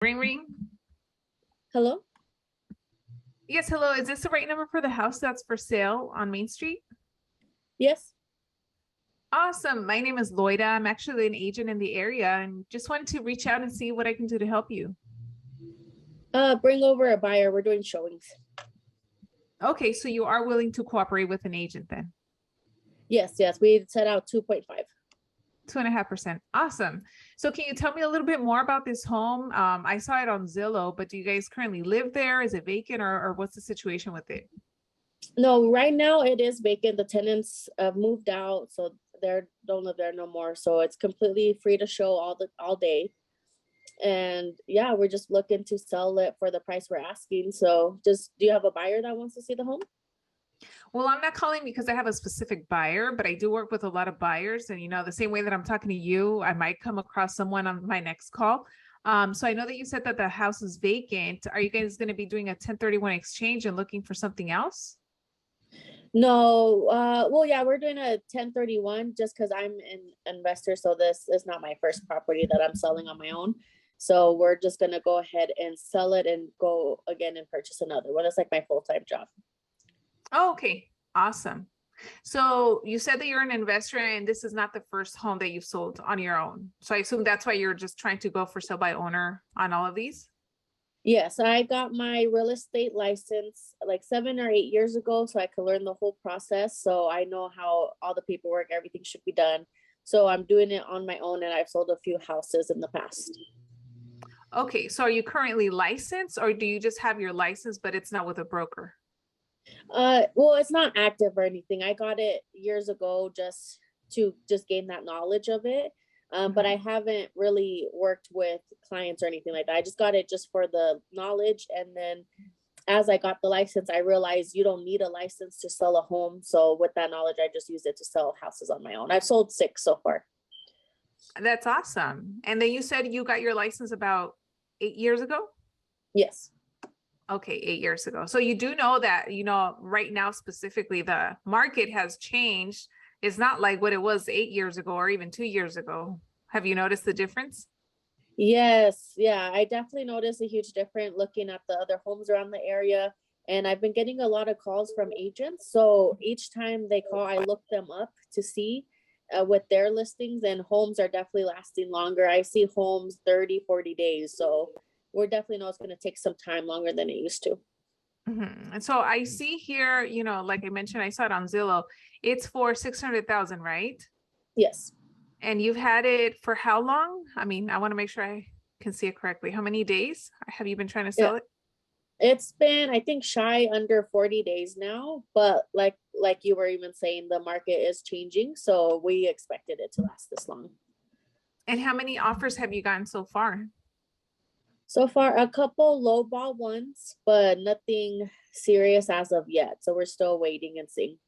Ring ring. Hello? Yes, hello. Is this the right number for the house that's for sale on Main Street? Yes. Awesome. My name is Loida. I'm actually an agent in the area and just wanted to reach out and see what I can do to help you. Bring over a buyer. We're doing showings. Okay, so you are willing to cooperate with an agent then? Yes. We set out 2.5. 2.5%. Awesome. So can you tell me a little bit more about this home? I saw it on Zillow, but do you guys currently live there? Is it vacant or what's the situation with it? No, right now it is vacant. The tenants have moved out, so they don't live there no more. So it's completely free to show all day. And yeah, we're just looking to sell it for the price we're asking. So just do you have a buyer that wants to see the home? Well, I'm not calling because I have a specific buyer, but I do work with a lot of buyers. And, the same way that I'm talking to you, I might come across someone on my next call. So I know that you said that the house is vacant. Are you guys going to be doing a 1031 exchange and looking for something else? No, well, yeah, we're doing a 1031 just because I'm an investor. So this is not my first property that I'm selling on my own. So we're just gonna go ahead and sell it and go again and purchase another one. It's like my full-time job. Oh, okay. Awesome. So you said that you're an investor and this is not the first home that you've sold on your own. So I assume that's why you're just trying to go for sale by owner on all of these? Yes, I got my real estate license like 7 or 8 years ago, so I could learn the whole process. So I know how all the paperwork, everything should be done. So I'm doing it on my own, and I've sold a few houses in the past. Okay. So are you currently licensed or do you just have your license, but it's not with a broker? Well, it's not active or anything. I got it years ago just to just gain that knowledge of it. But I Mhm. haven't really worked with clients or anything like that. I just got it just for the knowledge. And then as I got the license, I realized you don't need a license to sell a home. So with that knowledge, I just used it to sell houses on my own. I've sold 6 so far. That's awesome. And then you said you got your license about 8 years ago? Yes. Okay, 8 years ago. So you do know that, right now specifically, the market has changed. It's not like what it was 8 years ago or even 2 years ago. Have you noticed the difference? Yes, yeah, I definitely noticed a huge difference looking at the other homes around the area. And I've been getting a lot of calls from agents. So each time they call, I look them up to see with their listings, and homes are definitely lasting longer. I see homes 30, 40 days. So we're definitely know it's going to take some time longer than it used to. Mhm. And so I see here, like I mentioned, I saw it on Zillow. It's for 600,000, right? Yes. And you've had it for how long? I mean, I want to make sure I can see it correctly. How many days have you been trying to Yeah. sell it? It's been, I think, shy under 40 days now, but like you were even saying, the market is changing, so we expected it to last this long. And how many offers have you gotten so far? So far, a couple lowball ones, but nothing serious as of yet. So we're still waiting and seeing.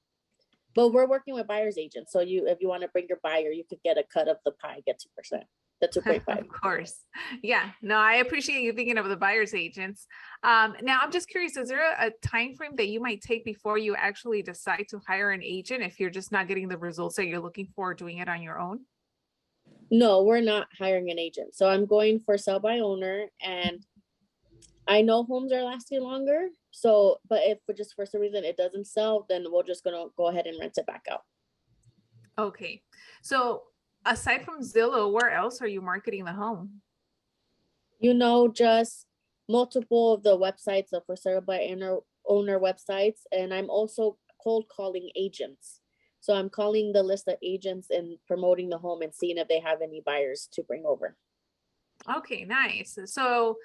But we're working with buyer's agents. So if you want to bring your buyer, you could get a cut of the pie, get 2%, the 2.5. Of course. Yeah. No, I appreciate you thinking of the buyer's agents. Now I'm just curious, is there a time frame that you might take before you actually decide to hire an agent if you're just not getting the results that you're looking for doing it on your own? No, we're not hiring an agent. So I'm going for sell by owner, and I know homes are lasting longer. So, but if for just for some reason it doesn't sell, then we're just gonna go ahead and rent it back out. Okay. So aside from Zillow, where else are you marketing the home? Just multiple of the websites of for sale by owner websites, and I'm also cold calling agents. So I'm calling the list of agents and promoting the home and seeing if they have any buyers to bring over. Okay, nice. So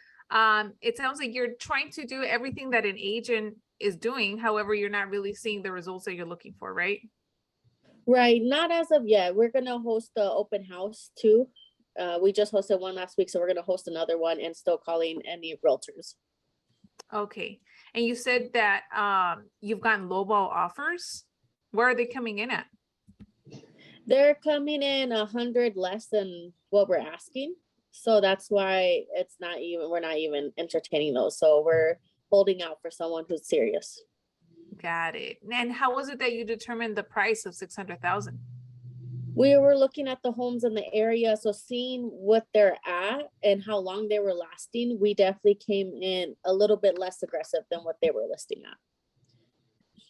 it sounds like you're trying to do everything that an agent is doing. However, you're not really seeing the results that you're looking for, right? Right, not as of yet. We're gonna host the open house too. We just hosted one last week, so we're gonna host another one and still calling any realtors. Okay. And you said that you've gotten lowball offers. Where are they coming in at? They're coming in 100 less than what we're asking. So that's why we're not even entertaining those. So we're holding out for someone who's serious. Got it. And how was it that you determined the price of 600,000? We were looking at the homes in the area, so seeing what they're at and how long they were lasting, we definitely came in a little bit less aggressive than what they were listing at.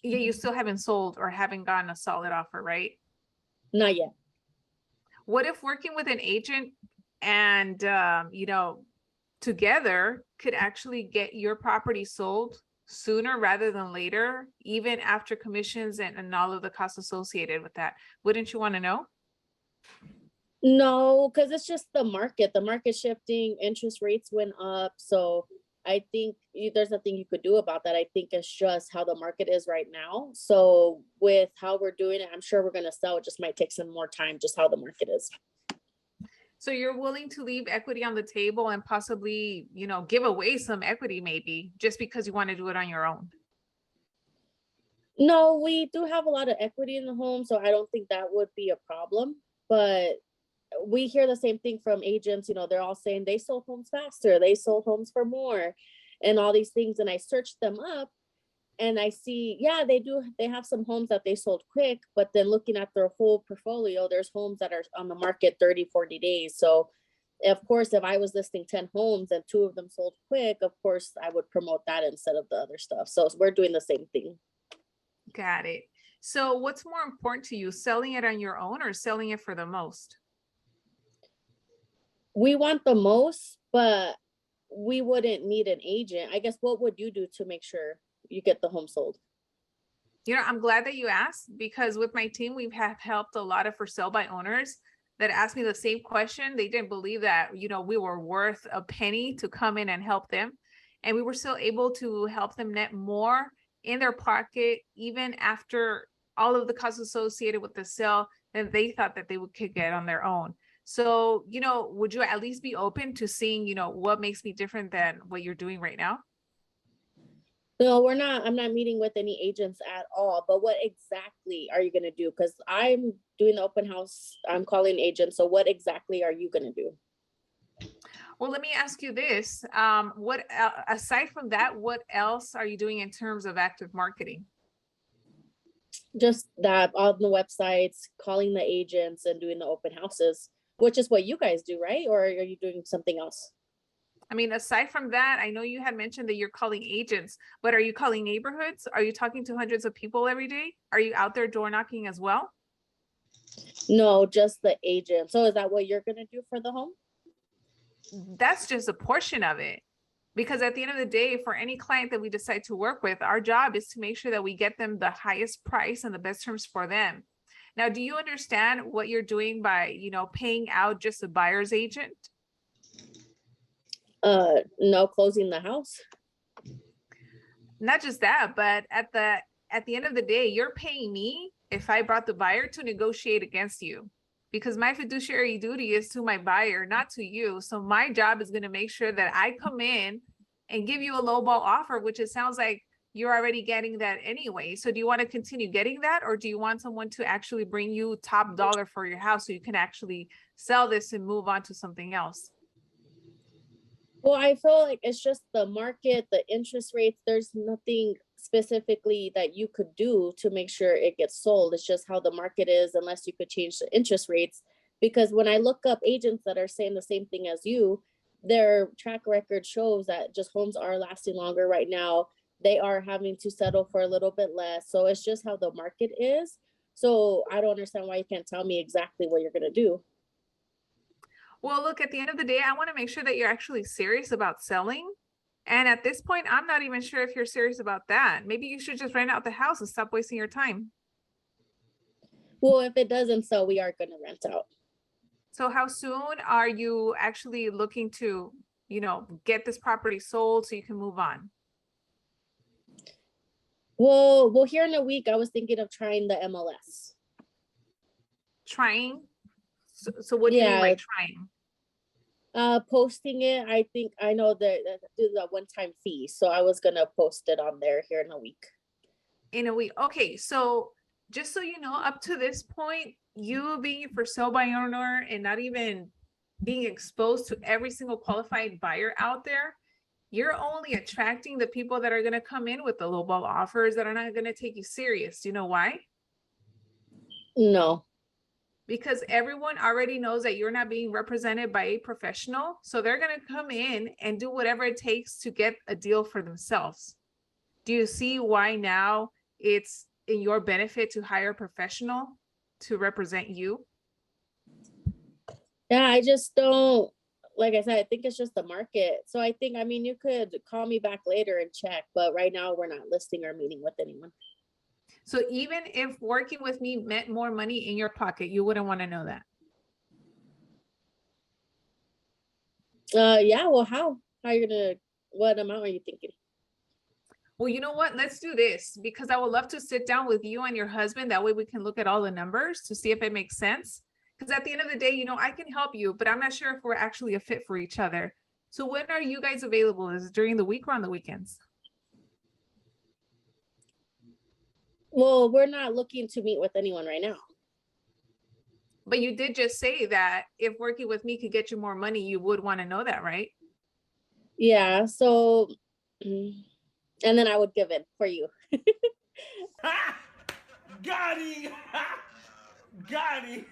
Yeah, you still haven't sold or haven't gotten a solid offer, right? Not yet. What if working with an agent and, together could actually get your property sold sooner rather than later, even after commissions and all of the costs associated with that? Wouldn't you want to know? No, because it's just the market. The market shifting, interest rates went up. So I think there's nothing you could do about that. I think it's just how the market is right now. So with how we're doing it, I'm sure we're going to sell. It just might take some more time, just how the market is. So you're willing to leave equity on the table and possibly, give away some equity maybe just because you want to do it on your own. No, we do have a lot of equity in the home, so I don't think that would be a problem. But we hear the same thing from agents. They're all saying they sold homes faster, they sold homes for more, and all these things. And I searched them up and I see, yeah, they have some homes that they sold quick, but then looking at their whole portfolio, there's homes that are on the market 30, 40 days. So of course, if I was listing 10 homes and 2 of them sold quick, of course I would promote that instead of the other stuff. So we're doing the same thing. Got it. So what's more important to you, selling it on your own or selling it for the most? We want the most, but we wouldn't need an agent. I guess what would you do to make sure you get the home sold? I'm glad that you asked, because with my team, we have helped a lot of for sale by owners that asked me the same question. They didn't believe that, we were worth a penny to come in and help them. And we were still able to help them net more in their pocket, even after all of the costs associated with the sale that they thought that they could get on their own. So, would you at least be open to seeing, what makes me different than what you're doing right now? No, I'm not meeting with any agents at all. But what exactly are you going to do? Because I'm doing the open house, I'm calling agents. So what exactly are you going to do? Well, let me ask you this. What aside from that, what else are you doing in terms of active marketing? Just that on the websites, calling the agents and doing the open houses, which is what you guys do, right? Or are you doing something else? I mean, aside from that, I know you had mentioned that you're calling agents, but are you calling neighborhoods? Are you talking to hundreds of people every day? Are you out there door knocking as well? No, just the agent. So is that what you're going to do for the home? That's just a portion of it. Because at the end of the day, for any client that we decide to work with, our job is to make sure that we get them the highest price and the best terms for them. Now, do you understand what you're doing by, paying out just a buyer's agent? No, closing the house. Not just that, but at the end of the day, you're paying me if I brought the buyer to negotiate against you, because my fiduciary duty is to my buyer, not to you. So my job is going to make sure that I come in and give you a lowball offer, which it sounds like you're already getting that anyway. So do you want to continue getting that, or do you want someone to actually bring you top dollar for your house so you can actually sell this and move on to something else? Well, I feel like it's just the market, the interest rates. There's nothing specifically that you could do to make sure it gets sold. It's just how the market is, unless you could change the interest rates. Because when I look up agents that are saying the same thing as you, their track record shows that just homes are lasting longer right now. They are having to settle for a little bit less. So it's just how the market is. So I don't understand why you can't tell me exactly what you're going to do. Well, look, at the end of the day, I want to make sure that you're actually serious about selling. And at this point, I'm not even sure if you're serious about that. Maybe you should just rent out the house and stop wasting your time. Well, if it doesn't sell, we are going to rent out. So how soon are you actually looking to, get this property sold so you can move on? Well, here in a week, I was thinking of trying the MLS. Trying? So what do you mean by trying? Posting it. I think I know that there's a one-time fee, so I was gonna post it on there here in a week. In a week. Okay, so just so you know, up to this point, you being for sale by owner and not even being exposed to every single qualified buyer out there, you're only attracting the people that are going to come in with the lowball offers that are not going to take you serious. Do you know why? No. because everyone already knows that you're not being represented by a professional. So they're going to come in and do whatever it takes to get a deal for themselves. Do you see why now it's in your benefit to hire a professional to represent you? Yeah, I just don't, like I said, I think it's just the market. So I think, I mean, you could call me back later and check, but right now we're not listing or meeting with anyone. So even if working with me meant more money in your pocket, you wouldn't want to know that. Yeah, well, how are you gonna, what amount are you thinking? Well, you know what? Let's do this because I would love to sit down with you and your husband. That way we can look at all the numbers to see if it makes sense. Because at the end of the day, you know, I can help you, but I'm not sure if we're actually a fit for each other. So when are you guys available? Is it during the week or on the weekends? Well, we're not looking to meet with anyone right now. But you did just say that if working with me could get you more money, you would want to know that, right? Yeah, so, and then I would give it for you. Got him! Got him!